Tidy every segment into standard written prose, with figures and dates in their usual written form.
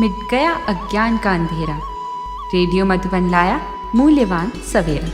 मिट गया अज्ञान का अंधेरा। रेडियो मधुबन लाया मूल्यवान सवेरा।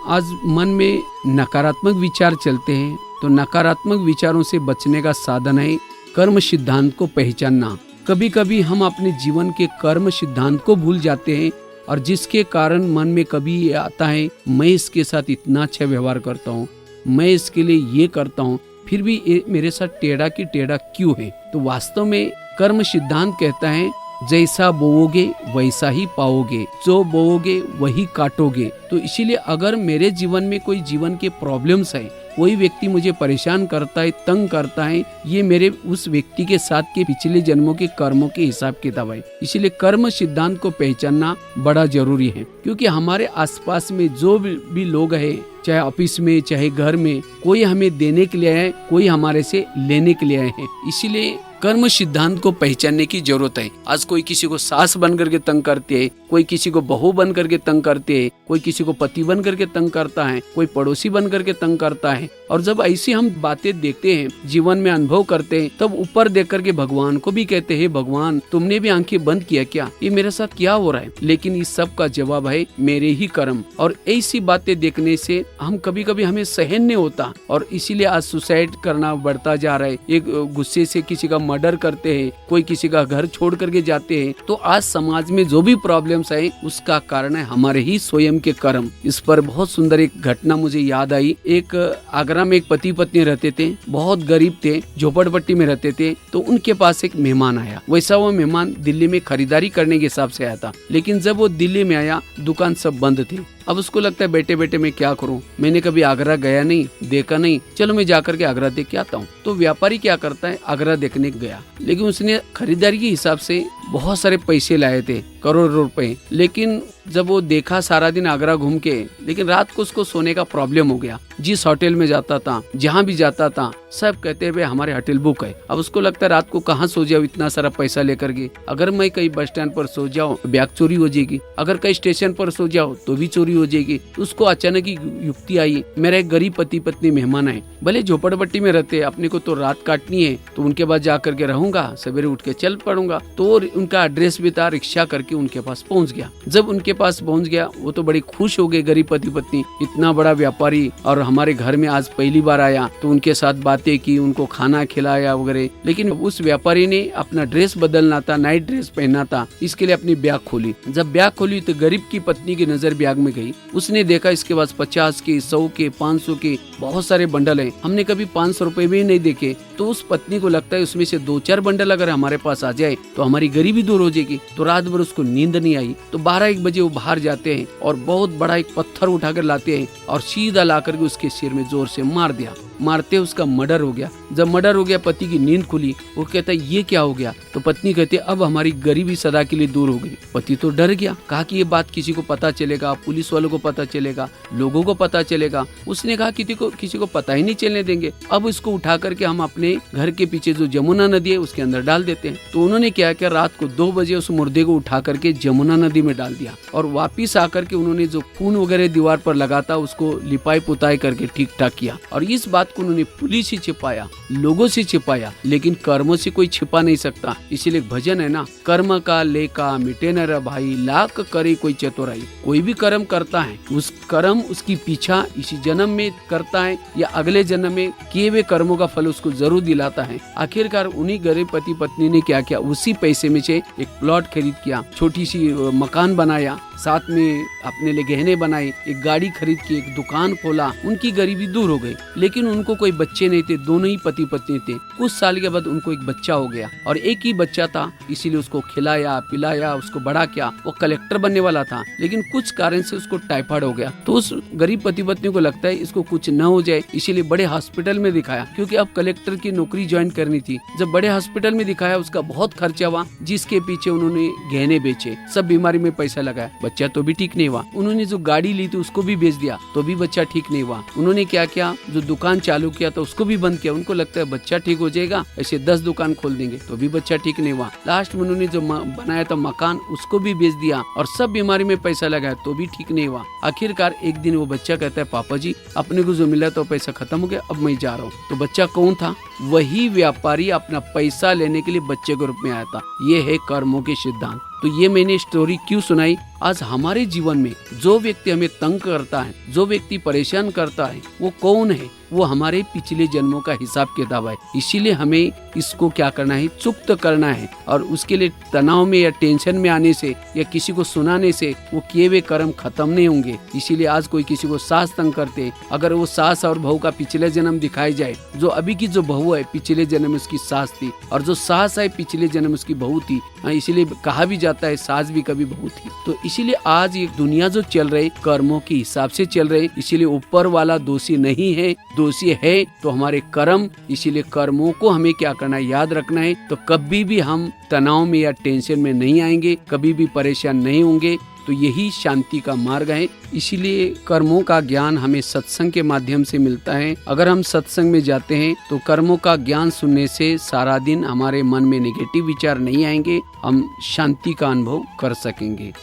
आज मन में नकारात्मक विचार चलते हैं, तो नकारात्मक विचारों से बचने का साधन है कर्म सिद्धांत को पहचानना। कभी कभी हम अपने जीवन के कर्म सिद्धांत को भूल जाते हैं, और जिसके कारण मन में कभी ये आता है, मैं इसके साथ इतना अच्छा व्यवहार करता हूँ, मैं इसके लिए ये करता हूँ, फिर भी ये मेरे साथ टेढ़ा की टेढ़ा क्यों है। तो वास्तव में कर्म सिद्धांत कहता है, जैसा बोओगे वैसा ही पाओगे, जो बोओगे वही काटोगे। तो इसीलिए अगर मेरे जीवन में कोई जीवन के प्रॉब्लम्स है, कोई व्यक्ति मुझे परेशान करता है, तंग करता है, ये मेरे उस व्यक्ति के साथ के पिछले जन्मों के कर्मों के हिसाब किताब है। इसीलिए कर्म सिद्धांत को पहचानना बड़ा जरूरी है, क्योंकि हमारे आसपास में जो भी लोग हैं, चाहे ऑफिस में चाहे घर में, कोई हमें देने के लिए आए, कोई हमारे से लेने के लिए आए हैं। इसीलिए कर्म सिद्धांत को पहचानने की जरूरत है। आज कोई किसी को सास बन करके तंग करते है, कोई किसी को बहू बन करके तंग करते है, कोई किसी को पति बन करके तंग करता है, कोई पड़ोसी बन करके तंग करता है। और जब ऐसी हम बातें देखते हैं, जीवन में अनुभव करते हैं, तब ऊपर देख करके भगवान को भी कहते हैं, भगवान तुमने भी आंखें बंद किया क्या, ये मेरे साथ क्या हो रहा है। लेकिन इस सब का जवाब है मेरे ही कर्म। और ऐसी बातें देखने से हम कभी कभी हमें सहन नहीं होता, और इसीलिए आज सुसाइड करना बढ़ता जा रहा है। एक गुस्से से किसी का मर्डर करते हैं, कोई किसी का घर छोड़ करके जाते हैं। तो आज समाज में जो भी प्रॉब्लम्स है, उसका कारण है हमारे ही स्वयं के कर्म। इस पर बहुत सुंदर एक घटना मुझे याद आई। एक आगरा में एक पति पत्नी रहते थे, बहुत गरीब थे, झोपड़पट्टी में रहते थे। तो उनके पास एक मेहमान आया। वैसा वो मेहमान दिल्ली में खरीदारी करने के हिसाब से आया था, लेकिन जब वो दिल्ली में आया, दुकान सब बंद थी। अब उसको लगता है, बेटे बेटे मैं क्या करूं, मैंने कभी आगरा गया नहीं, देखा नहीं, चलो मैं जाकर के आगरा देख के आता हूं। तो व्यापारी क्या करता है, आगरा देखने गया, लेकिन उसने खरीदारी के हिसाब से बहुत सारे पैसे लाए थे, करोड़ों रुपए। लेकिन जब वो देखा सारा दिन आगरा घूम के, लेकिन रात को उसको सोने का प्रॉब्लम हो गया। जिस होटल में जाता था, जहाँ भी जाता था, सब कहते हैं हमारे होटल बुक है। अब उसको लगता है रात को कहाँ सो जाओ इतना सारा पैसा लेकर के। अगर मैं कहीं बस स्टैंड पर सो जाऊं तो बैग चोरी हो जाएगी, अगर कहीं स्टेशन पर सो जाओ तो भी चोरी हो जाएगी। उसको अचानक ही युक्ति आई, मेरा एक गरीब पति पत्नी मेहमान है, भले झोपड़पट्टी में रहते, अपने को तो रात काटनी है, तो उनके पास जा करके रहूंगा, सवेरे उठ के चल पड़ूंगा। तो उनका एड्रेस भी था, रिक्शा करके उनके पास पहुंच गया। जब उनके पास पहुंच गया, वो तो बड़ी खुश हो गए, गरीब पति पत्नी, इतना बड़ा व्यापारी और हमारे घर में आज पहली बार आया। तो उनके साथ बातें की, उनको खाना खिलाया वगैरह। लेकिन उस व्यापारी ने अपना ड्रेस बदलना था, नाइट ड्रेस पहनना था, इसके लिए अपनी बैग खोली। जब बैग खोली तो गरीब की पत्नी की नजर बैग में गई। उसने देखा इसके पास 50 के, 100 के, 500 के बहुत सारे बंडल हैं। हमने कभी 500 रुपए भी नहीं देखे। तो उस पत्नी को लगता है उसमें से 2-4 बंडल अगर हमारे पास आ जाए तो हमारी गरीबी दूर हो जाएगी। तो रात भर उसको नींद नहीं आई। तो 12-1 बजे वो बाहर जाते हैं और बहुत बड़ा एक पत्थर उठाकर लाते हैं और सीधा ला करके उसके सिर में जोर से मार दिया। मारते उसका मर्डर हो गया। जब मर्डर हो गया, पति की नींद खुली। वो कहता है ये क्या हो गया। तो पत्नी कहती है अब हमारी गरीबी सदा के लिए दूर हो गई। पति तो डर गया, कहा कि ये बात किसी को पता चलेगा, पुलिस वालों को पता चलेगा, लोगों को पता चलेगा। उसने कहा किसी को पता ही नहीं चलने देंगे। अब इसको उठा करके हम अपने घर के पीछे जो जमुना नदी है उसके अंदर डाल देते हैं। तो उन्होंने क्या किया, रात को 2 बजे उस मुर्दे को उठा करके जमुना नदी में डाल दिया और वापिस आकर के उन्होंने जो खून वगैरह दीवार पर लगा था उसको लिपाई पुताई करके ठीक ठाक किया। और इस बात को उन्होंने पुलिस से छिपाया, लोगों से छिपाया, लेकिन कर्मों से कोई छिपा नहीं सकता। इसीलिए भजन है ना, कर्म का लेका मिटे न रे भाई, लाख करे कोई चतुराई। कोई भी कर्म करता है, उस कर्म उसकी पीछा इसी जन्म में करता है या अगले जन्म में किए हुए कर्मों का फल उसको जरूर दिलाता है। आखिरकार उन्हीं गरीब पति पत्नी ने क्या किया, उसी पैसे में से एक प्लॉट खरीद किया, छोटी सी मकान बनाया, साथ में अपने लिए गहने बनाए, एक गाड़ी खरीद के एक दुकान खोला। उनकी गरीबी दूर हो गई। लेकिन उनको कोई बच्चे नहीं थे, दोनों ही पति पत्नी थे। कुछ साल के बाद उनको एक बच्चा हो गया और एक ही बच्चा था, इसीलिए उसको खिलाया पिलाया, उसको बड़ा किया। वो कलेक्टर बनने वाला था, लेकिन कुछ कारण से उसको टाइफाइड हो गया। तो उस गरीब पति पत्नी को लगता है इसको कुछ न हो जाए, इसीलिए बड़े हॉस्पिटल में दिखाया, क्योंकि अब कलेक्टर की नौकरी ज्वाइन करनी थी। जब बड़े हॉस्पिटल में दिखाया, उसका बहुत खर्चा हुआ, जिसके पीछे उन्होंने गहने बेचे, सब बीमारी में पैसा लगाया। बच्चा तो भी ठीक नहीं हुआ। उन्होंने जो गाड़ी ली थी उसको भी बेच दिया तो भी बच्चा ठीक नहीं हुआ। उन्होंने क्या किया, जो दुकान चालू किया था उसको भी बंद किया। उनको लगता है बच्चा ठीक हो जाएगा, ऐसे 10 दुकान खोल देंगे तो भी बच्चा ठीक नहीं हुआ। लास्ट में उन्होंने जो बनाया था मकान उसको भी बेच दिया और सब बीमारी में पैसा लगाया तो भी ठीक नहीं हुआ। आखिरकार एक दिन वो बच्चा कहता है, पापा जी अपने को जो मिला तो पैसा खत्म हो गया, अब मैं जा रहा हूँ। तो बच्चा कौन था? वही व्यापारी अपना पैसा लेने के लिए बच्चे के रूप में आया था। ये है कर्मों के सिद्धांत। तो ये मैंने स्टोरी क्यों सुनाई? आज हमारे जीवन में जो व्यक्ति हमें तंग करता है, जो व्यक्ति परेशान करता है, वो कौन है? वो हमारे पिछले जन्मों का हिसाब किताब है। इसीलिए हमें इसको क्या करना है, चुप्त करना है। और उसके लिए तनाव में या टेंशन में आने से या किसी को सुनाने से वो किए हुए कर्म खत्म नहीं होंगे। इसीलिए आज कोई किसी को सास तंग करते, अगर वो सास और बहू का पिछले जन्म दिखाई जाए, जो अभी की जो बहू है पिछले जन्म उसकी सास थी और जो सास है पिछले जन्म उसकी बहू थी। इसीलिए कहा भी जाता है सास भी कभी बहू थी। तो इसीलिए आज ये दुनिया जो चल रही कर्मों के हिसाब से चल रही। इसीलिए ऊपर वाला दोषी नहीं है, दोषी है तो हमारे कर्म। इसीलिए कर्मों को हमें क्या करना है, याद रखना है। तो कभी भी हम तनाव में या टेंशन में नहीं आएंगे, कभी भी परेशान नहीं होंगे। तो यही शांति का मार्ग है। इसीलिए कर्मों का ज्ञान हमें सत्संग के माध्यम से मिलता है। अगर हम सत्संग में जाते हैं तो कर्मों का ज्ञान सुनने से सारा दिन हमारे मन में नेगेटिव विचार नहीं आएंगे, हम शांति का अनुभव कर सकेंगे।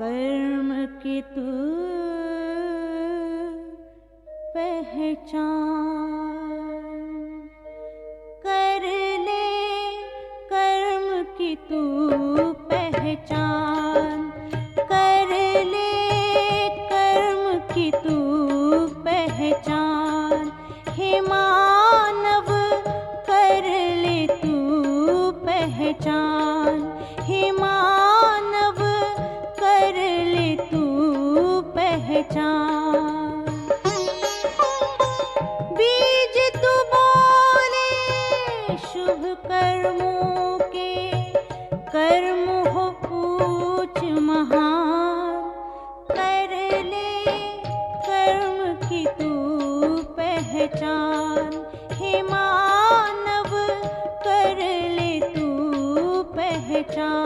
कर्म की तू पहचान, कर ले कर्म की तू पहचान, कर ले कर्म की तू पहचान। हे मानव कर ले तू पहचान, हे मानव कर ले तू पहचान। बीज तू बोले शुभ कर्मों के, कर्म हो ऊंच महान। कर ले कर्म की तू पहचान, हे मानव कर ले तू पहचान।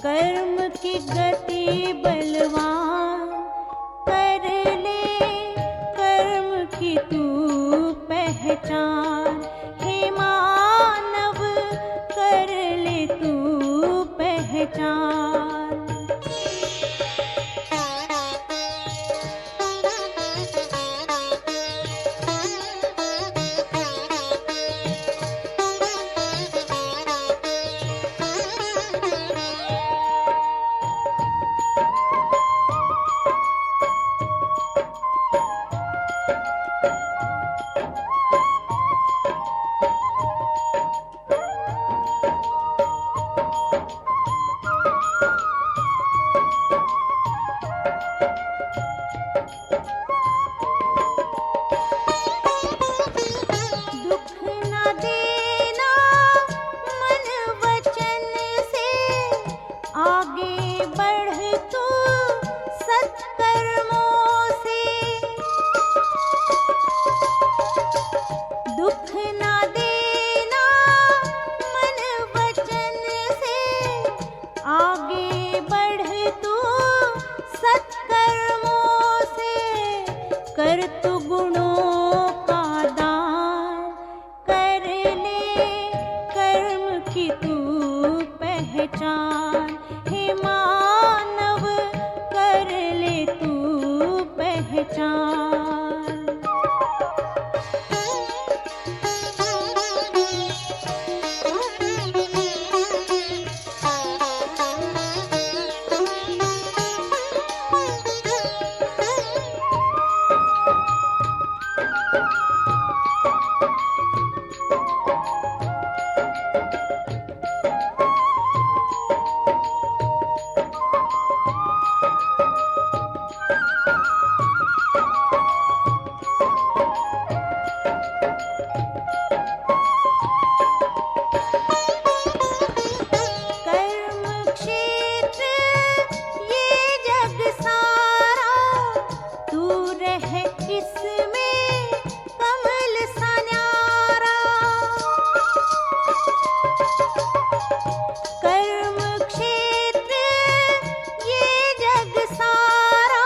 कर्म की गति बलवान, कर ले कर्म की तू पहचान। हे मानव कर ले तू पहचान। कर्म क्षेत्र ये जग सारा, तू रह इसमें कमल सा न्यारा। कर्म क्षेत्र ये जग सारा,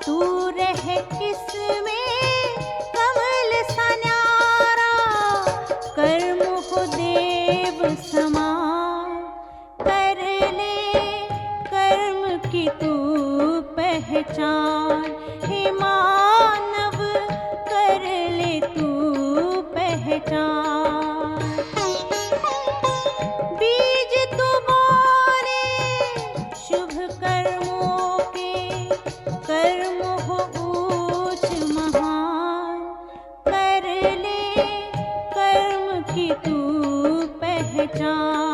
तू रह इसमें कमल सा न्यारा। कर्म हो देव समान, कर ले कर्म की तू पहचान। हे मानव कर ले तू पहचान। बीज तू बोले शुभ कर्मों के, कर्म हो ऊंच महान। कर ले कर्म की तू पहचान।